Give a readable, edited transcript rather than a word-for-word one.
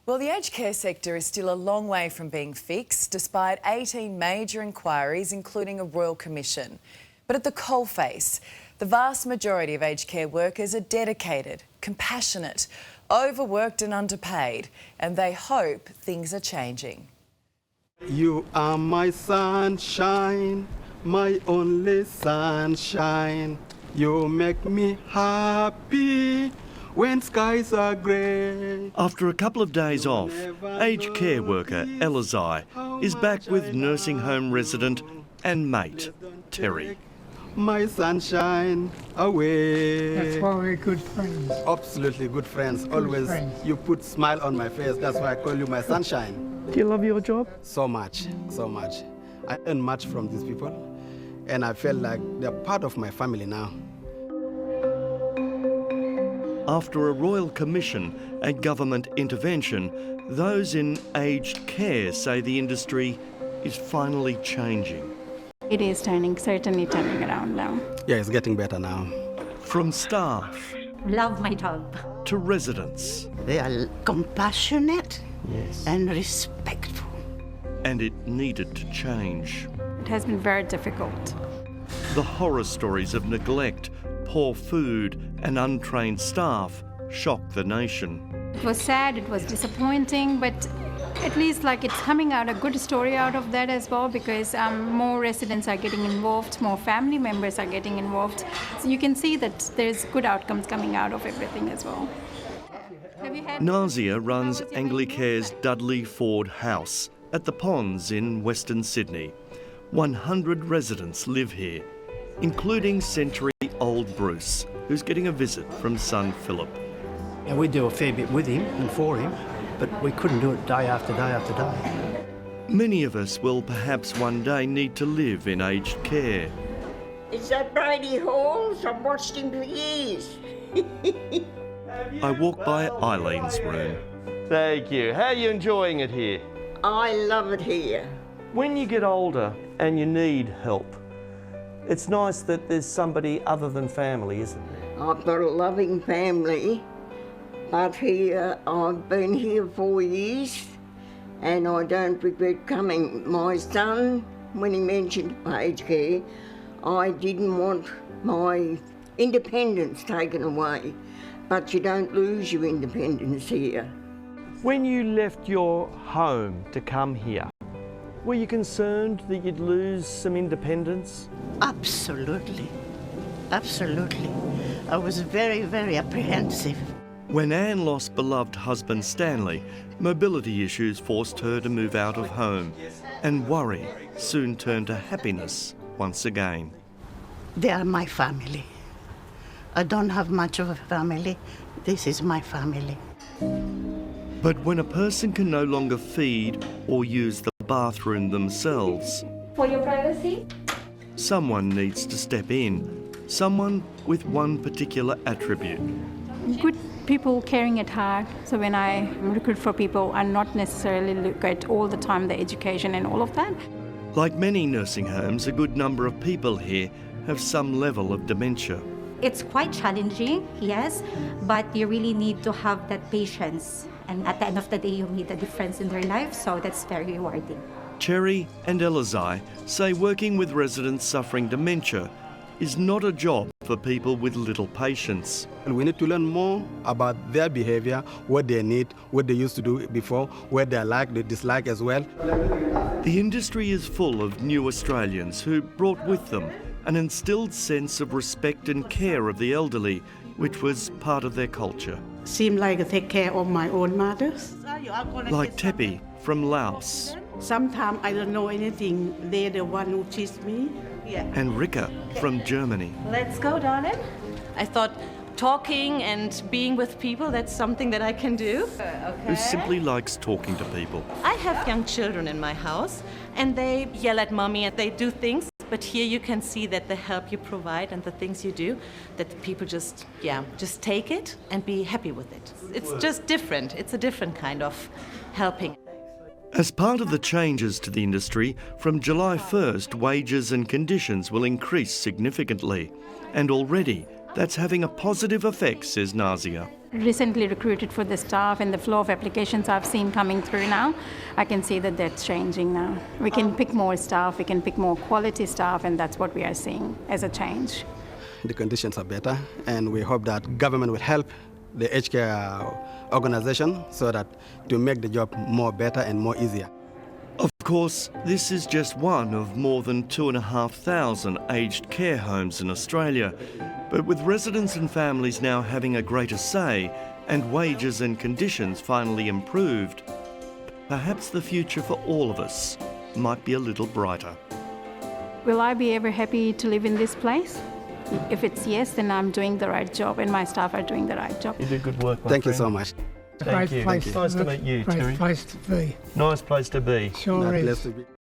Well, the aged care sector is still a long way from being fixed, despite 18 major inquiries, including a royal commission. But at the coalface, the vast majority of aged care workers are dedicated, compassionate, overworked and underpaid, and they hope things are changing. You are my sunshine, my only sunshine. You make me happy when skies are grey. After a couple of days off, aged care worker Elizai is back with nursing home resident and mate Terry. My sunshine away. That's why we're good friends. Absolutely good friends. Always friends. You put smile on my face. That's why I call you my sunshine. Do you love your job? So much, so much. I earn much from these people, and I feel like they're part of my family now. After a royal commission and government intervention, those in aged care say the industry is finally changing. It is certainly turning around now. Yeah, it's getting better now. From staff Love my job. to residents. They are compassionate and respectful. And it needed to change. It has been very difficult. The horror stories of neglect, poor food and untrained staff shocked the nation. It was sad, it was disappointing, but at least it's coming out a good story out of that as well, because more residents are getting involved, more family members are getting involved. So you can see that there's good outcomes coming out of everything as well. Nazia runs Anglicare's Dudley Ford House at the Ponds in Western Sydney. 100 residents live here, including century-old Bruce, who's getting a visit from son Philip. And we do a fair bit with him and for him, but we couldn't do it day after day after day. Many of us will perhaps one day need to live in aged care. Is that Brady Halls? I've watched him for years. I walk by Eileen's room. Thank you. How are you enjoying it here? I love it here. When you get older and you need help, it's nice that there's somebody other than family, isn't there? I've got a loving family, but here I've been here 4 years and I don't regret coming. My son, when he mentioned aged care, I didn't want my independence taken away, but you don't lose your independence here. When you left your home to come here, were you concerned that you'd lose some independence? Absolutely. Absolutely. I was very, very apprehensive. When Anne lost beloved husband Stanley, mobility issues forced her to move out of home, and worry soon turned to happiness once again. They are my family. I don't have much of a family. This is my family. But when a person can no longer feed or use the bathroom themselves, For your privacy? someone needs to step in. Someone with one particular attribute. Good people carrying it hard. So when I recruit for people, I not necessarily look at all the time the education and all of that. Like many nursing homes, a good number of people here have some level of dementia. It's quite challenging, yes, but you really need to have that patience. And at the end of the day, you make a difference in their life, so that's very rewarding. Cherry and Elizai say working with residents suffering dementia is not a job for people with little patience. And we need to learn more about their behavior, what they need, what they used to do before, what they like, they dislike as well. The industry is full of new Australians who brought with them an instilled sense of respect and care of the elderly, which was part of their culture. Seem like I take care of my own mothers. Like Tepi from Laos. Sometimes I don't know anything. They're the one who teach me. And Rika from Germany. Let's go, darling. I thought talking and being with people, that's something that I can do. Who simply likes talking to people. I have young children in my house and they yell at mommy and they do things. But here you can see that the help you provide and the things you do, that people just take it and be happy with it. It's just different. It's a different kind of helping. As part of the changes to the industry, from July 1st, wages and conditions will increase significantly. And already, That's having a positive effect, says Nazia. Recently recruited for the staff, and the flow of applications I've seen coming through now, I can see that that's changing now. We can pick more staff, we can pick more quality staff, and that's what we are seeing as a change. The conditions are better, and we hope that government will help the aged care organization so that to make the job more better and more easier. Of course, this is just one of more than 2,500 aged care homes in Australia. But with residents and families now having a greater say and wages and conditions finally improved, perhaps the future for all of us might be a little brighter. Will I be ever happy to live in this place? If it's yes, then I'm doing the right job and my staff are doing the right job. You do good work, my Thank you friend. so much. Thank you. Great place Nice to meet you, Great Terry. place to be. Nice place to be. Sure Nice is. place to be.